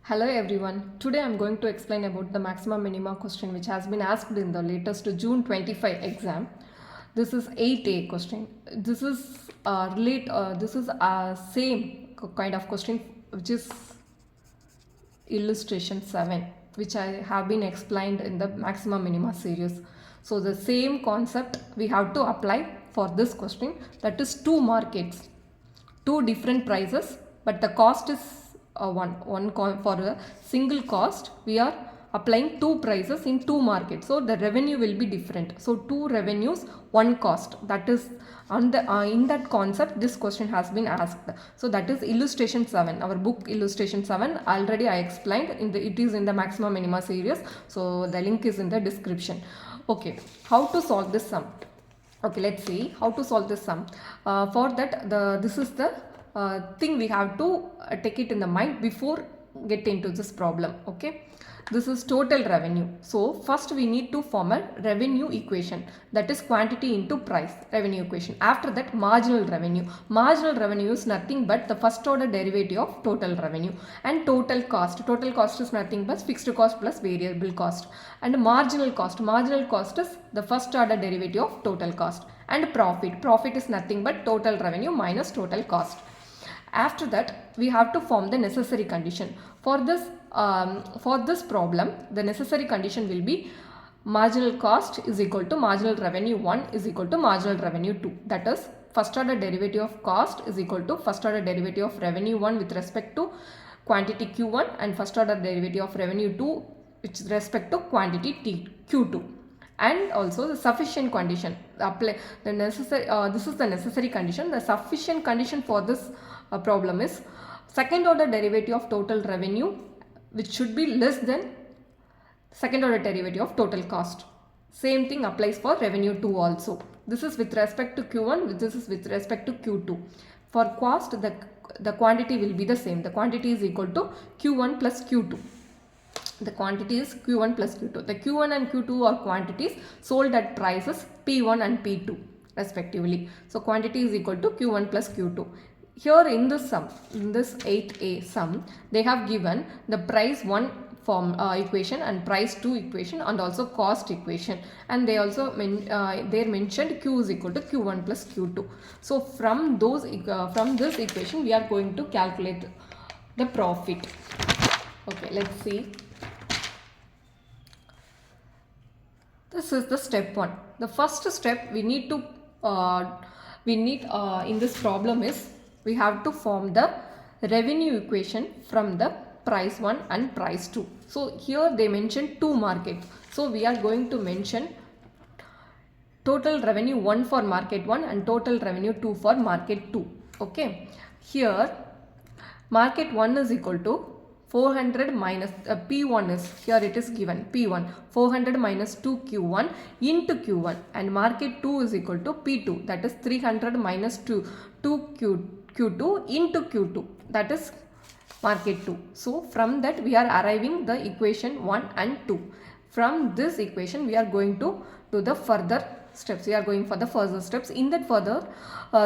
Hello everyone. Today I am going to explain about the Maxima Minima question which has been asked in the latest June 25 exam. This is 8A question. This is a same kind of question which is illustration 7, which I have been explained in the Maxima Minima series. So the same concept we have to apply for this question, that is two markets, two different prices, but the cost is for a single cost we are applying two prices in two markets, so the revenue will be different. So two revenues, one cost, that is on the in that concept this question has been asked. So that is illustration 7, our book illustration 7. Already I explained it is in the Maxima Minima series, so the link is in the description. Okay, how to solve this sum? Okay, let's see how to solve this sum. For that, this is the thing we have to take it in the mind before get into this problem. Okay, this is total revenue. So first we need to form a revenue equation, that is quantity into price revenue equation. After that, marginal revenue. Marginal revenue is nothing but the first order derivative of total revenue. And total cost is nothing but fixed cost plus variable cost. And marginal cost is the first order derivative of total cost. And profit is nothing but total revenue minus total cost. After that, we have to form the necessary condition. For this problem, the necessary condition will be marginal cost is equal to marginal revenue 1 is equal to marginal revenue 2. That is, first order derivative of cost is equal to first order derivative of revenue 1 with respect to quantity Q1 and first order derivative of revenue 2 with respect to quantity Q2. And also the sufficient condition. This is the necessary condition. The sufficient condition for this problem is second order derivative of total revenue, which should be less than second order derivative of total cost. Same thing applies for revenue 2 also. This is with respect to Q1, this is with respect to Q2. For cost, the quantity will be the same. The quantity is equal to Q1 plus Q2. The quantity is Q1 plus Q2. The Q1 and Q2 are quantities sold at prices P1 and P2 respectively. So quantity is equal to Q1 plus Q2. Here in this sum, in this 8A sum, they have given the price 1 form equation and price 2 equation and also cost equation, and they also mentioned Q is equal to Q1 plus Q2. So from this equation we are going to calculate the profit. Okay, let's see. This is the step 1. The first step we need to in this problem is we have to form the revenue equation from the price 1 and price 2. So here they mentioned two markets. So we are going to mention total revenue 1 for market 1 and total revenue 2 for market 2. Okay. Here market 1 is equal to 400 minus P1 is, here it is given P1 400 minus 2 Q1 into Q1, and market 2 is equal to P2, that is 300 minus 2 Q2 into Q2, that is market 2. So from that we are arriving the equation 1 and 2. From this equation we are going to do the further steps. We are going for the further steps. In that further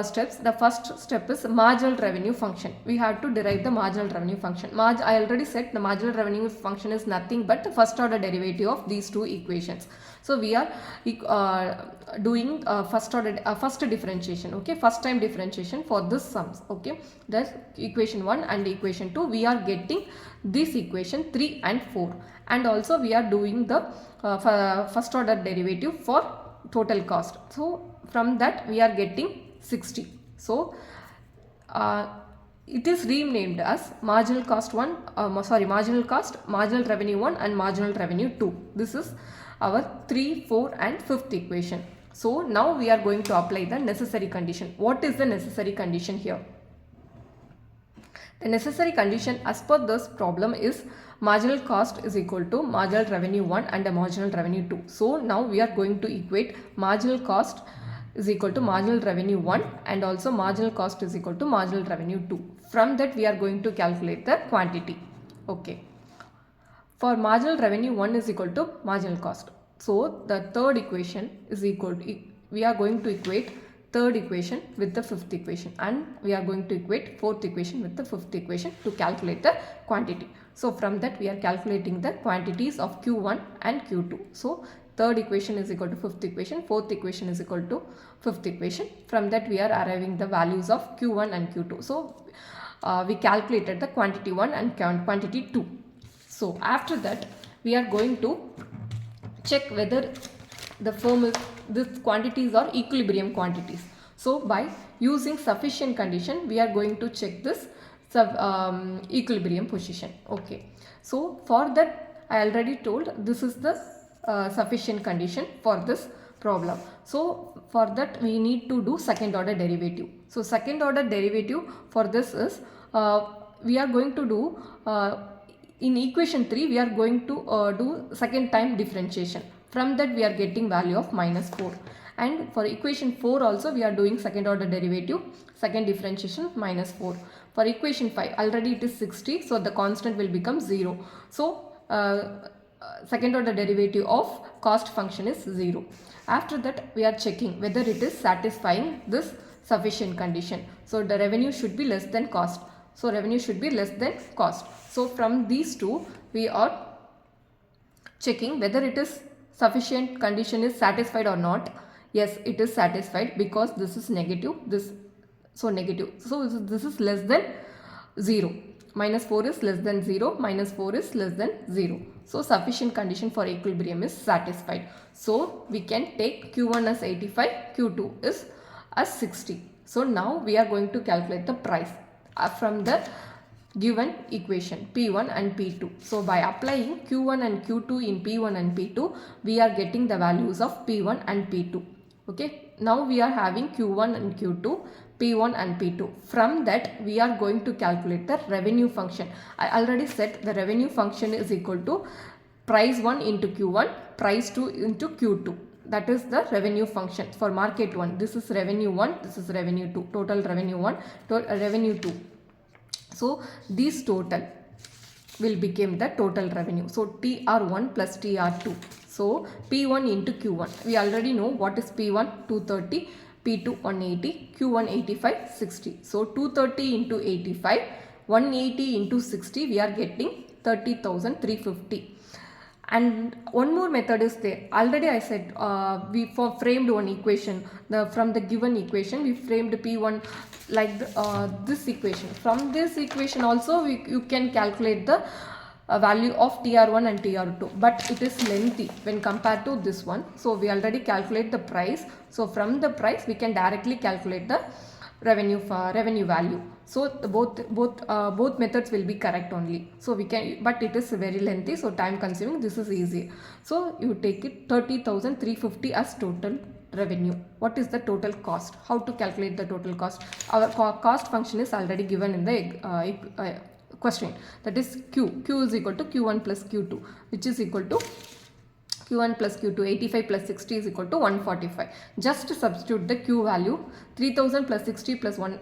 steps, the first step is marginal revenue function. We have to derive the marginal revenue function. I already said the marginal revenue function is nothing but the first order derivative of these two equations. So we are doing first differentiation. Okay, first time differentiation for this sums. Okay, that's equation 1 and equation 2. We are getting this equation 3 and 4, and also we are doing the first order derivative for total cost. So from that we are getting 60. So it is renamed as marginal cost 1, marginal cost, marginal revenue 1 and marginal revenue 2. This is our 3, 4 and 5th equation. So now we are going to apply the necessary condition. What is the necessary condition here? The necessary condition as per this problem is marginal cost is equal to marginal revenue 1 and a marginal revenue 2. So now we are going to equate marginal cost is equal to marginal revenue 1 and also marginal cost is equal to marginal revenue 2. From that we are going to calculate the quantity. Okay. For marginal revenue 1 is equal to marginal cost. So the third equation is equal to, we are going to equate third equation with the fifth equation, and we are going to equate fourth equation with the fifth equation to calculate the quantity. So from that we are calculating the quantities of Q1 and Q2. So third equation is equal to fifth equation, fourth equation is equal to fifth equation. From that we are arriving the values of Q1 and Q2. So we calculated the quantity 1 and quantity 2. So after that we are going to check whether the these quantities are equilibrium quantities. So by using sufficient condition we are going to check this equilibrium position. Okay, so for that I already told this is the sufficient condition for this problem. So for that we need to do second order derivative. So second order derivative for this is we are going to do in equation 3 we are going to do second time differentiation. From that we are getting value of -4, and for equation 4 also we are doing second order derivative, second differentiation -4. For equation 5 already it is 60, so the constant will become 0. So second order derivative of cost function is 0. After that we are checking whether it is satisfying this sufficient condition. So the revenue should be less than cost. So revenue should be less than cost. So from these two we are checking whether it is sufficient condition is satisfied or not. Yes, it is satisfied because this is negative, this so negative. So this is less than 0. -4 is less than 0, -4 is less than 0. So sufficient condition for equilibrium is satisfied. So we can take Q1 as 85, Q2 is as 60. So now we are going to calculate the price from the given equation P1 and P2. So by applying Q1 and Q2 in P1 and P2 we are getting the values of P1 and P2. Okay, now we are having Q1 and Q2, P1 and P2. From that we are going to calculate the revenue function. I already said the revenue function is equal to price 1 into Q1, price 2 into Q2. That is the revenue function for market 1. This is revenue 1, this is revenue 2, total revenue 1, revenue 2. So these total will become the total revenue. So TR1 plus TR2. So P1 into Q1. We already know what is P1, 230, P2 180, Q1 85, 60. So 230 into 85, 180 into 60, we are getting 30,350. And one more method is there. Already I said we framed one equation. From the given equation we framed P1 like this equation. From this equation also you can calculate the value of TR1 and TR2, but it is lengthy when compared to this one. So we already calculate the price. So from the price we can directly calculate the revenue value. So both methods will be correct only. So we can, but it is very lengthy, so time consuming. This is easy. So you take it 30,350 as total revenue. What is the total cost? How to calculate the total cost? Our cost function is already given in the question. That is Q is equal to Q1 plus Q2, which is equal to Q1 plus Q2, 85 plus 60 is equal to 145. Just substitute the Q value. 3000 plus 60 plus 1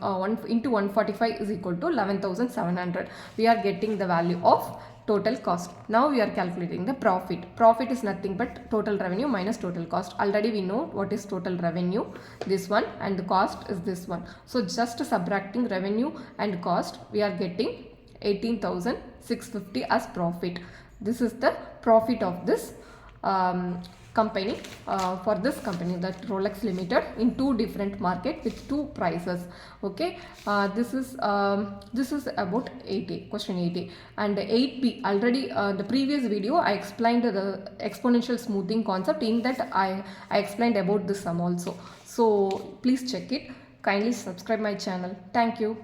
into 145 is equal to 11,700. We are getting the value of total cost. Now we are calculating the profit. Profit is nothing but total revenue minus total cost. Already we know what is total revenue, this one, and the cost is this one. So just subtracting revenue and cost, we are getting 18,650 as profit. This is the profit of this company, for this company, that Rolex Limited, in two different market with two prices. Okay, this is about 8A, question 8A, and 8B. Already the previous video I explained the exponential smoothing concept. In that I explained about this sum also. So please check it. Kindly subscribe my channel. Thank you.